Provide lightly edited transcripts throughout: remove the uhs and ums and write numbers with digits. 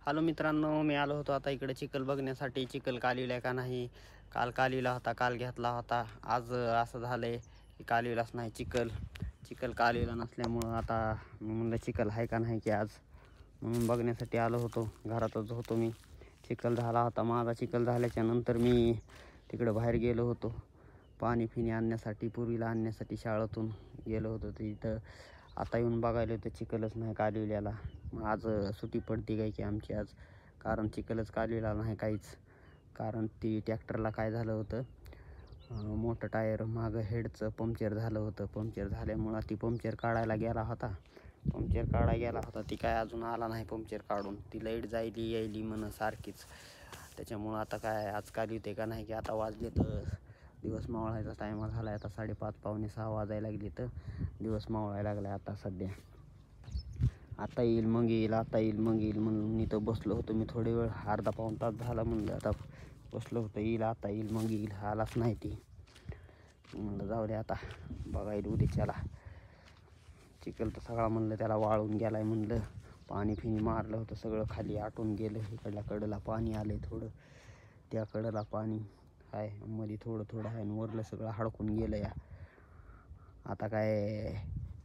Hello मित्रांनो, मी आलो होतो आता इकडे चिखल बघण्यासाठी. चिखल कालविला का नाही, काल कालविला होता, काल घेतला होता. आज असं झालंय की कालविलाच नाही चिखल. चिखल कालविला नसल्यामुळं आता म्हणलं चिखल आहे का नाही की आज, म्हणून बघण्यासाठी आलो होतो. घरातच होतो मी. चिखल झाला होता माझा. चिखल झाल्याच्या नंतर मी तिकडं बाहेर गेलो होतो पाणी फिणी आणण्यासाठी, पूर्वीला आणण्यासाठी. शाळेतून गेलो होतो तिथं. आता येऊन बघायला तर चिखलच नाही कालविल्याला. मग आज सुट्टी पडते काय की आमची आज, कारण चिखलच कालविला नाही काहीच. कारण ती ट्रॅक्टरला काय झालं होतं, मोठं टायर मागं हेडचं पंक्चर झालं होतं. पंक्चर झाल्यामुळं ती पंक्चर काढायला गेला होता. पंक्चर काढायला गेला होता, ती काय अजून आला नाही पंक्चर काढून. ती लाईट जायली यायली म्हणं सारखीच. त्याच्यामुळं आता काय आज कालविते का नाही की आता वाजले तर दिवस मावळायचा टायमा झाला आहे. आता 5:30 पावणे 6 वाजायला लागली तर दिवस मावळायला लागला आता सध्या. आता येईल मग येईल, आता येईल मग येईल म्हणून मी तर बसलो होतो. मी थोडी वेळ, अर्धा पाऊण तास झाला म्हणलं आता बसलो होतो. येईल आता येईल मग येईल, आलाच नाही ती. म्हणलं जाऊ दे आता, बघायला उद्याच्याला. चिखल तर सगळा म्हणलं त्याला वाळून गेलाय म्हणलं. पाणी फिनी मारलं होतं, सगळं खाली आटून गेलं. इकडल्या कडला पाणी आलंय थोडं, त्या कडला पाणी आहे, मध्ये थोडं थोडं आहे, आणि वरलं सगळं हडकून गेलं या. आता काय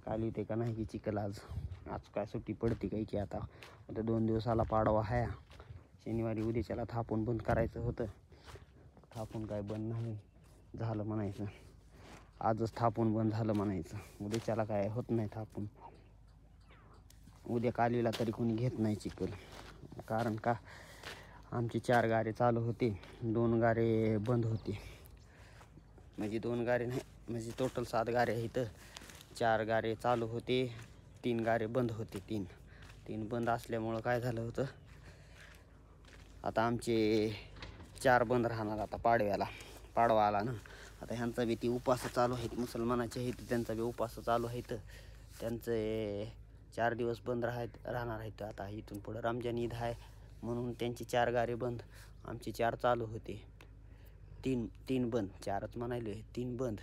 कालविते का नाही की चिखल आज. आज काय सुट्टी पडते काय की आता 2 दिवसाला पाडवा आहे. शनिवारी उद्याच्याला थापून बंद करायचं होतं. थापून काय बंद नाही झालं म्हणायचं. आजच थापून बंद झालं म्हणायचं. उद्याच्याला काय होत नाही थापून. उद्या कालविला तरी कोणी घेत नाही चिखल. कारण का, आमचे 4 गारे चालू होते, 2 गारे बंद होते. म्हणजे 2 गारे नाही, म्हणजे टोटल 7 गारे आहेत. 4 गारे चालू होते, 3 गारे बंद होते. 3 बंद असल्यामुळं काय झालं होतं, आता आमचे 4 बंद राहणार आता पाडव्याला. पाडवा आला ना आता. ह्यांचा बी ती उपास चालू आहेत, मुसलमानाचे आहेत, त्यांचा बी उपास चालू आहेत. त्यांचे 4 दिवस बंद राहणार आहेत. आता इथून पुढं रमजान ईद आहे म्हणून त्यांची 4 गारे बंद, आमचे 4 चालू होते. 3 बंद, 4च म्हणाले, 3 बंद,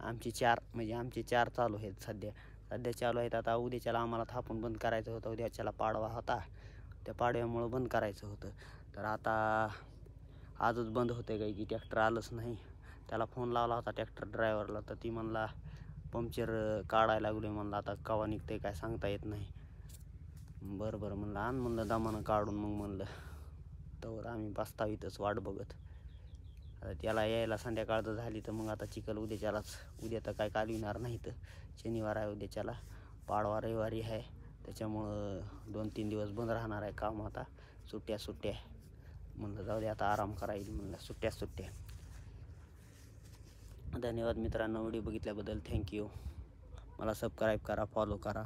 आमचे 4, म्हणजे आमचे 4 चालू आहेत सध्या चालू आहेत. आता उद्याच्याला आम्हाला थापून बंद करायचं होतं. उद्याच्याला पाडवा होता, त्या पाडव्यामुळं बंद करायचं होतं. तर आता आजच बंद होते काय की ट्रॅक्टर आलंच नाही. त्याला फोन लावला होता ट्रॅक्टर ड्रायव्हरला, तर ती म्हणला पंक्चर काढायला लागलो म्हणलं. आता कवा निघते काय सांगता येत नाही. बरं म्हणलं आण म्हणलं दमानं काढून. मग म्हणलं तर आम्ही बसतावितच वाट बघत. आता त्याला यायला संध्याकाळ झाली तर मग आता चिखल उद्याच्यालाच. उद्या तर काय कालविणार नाही. तर शनिवार आहे उद्याच्याला, पाडवा रविवारी आहे. त्याच्यामुळं 2-3 दिवस बंद राहणार आहे काम. आता सुट्ट्या म्हणलं जाऊ दे आता आराम करायला म्हणलं, सुट्ट्या. धन्यवाद मित्रांनो, व्हिडिओ बघितल्याबद्दल थँक्यू. मला सबस्क्राईब करा, फॉलो करा.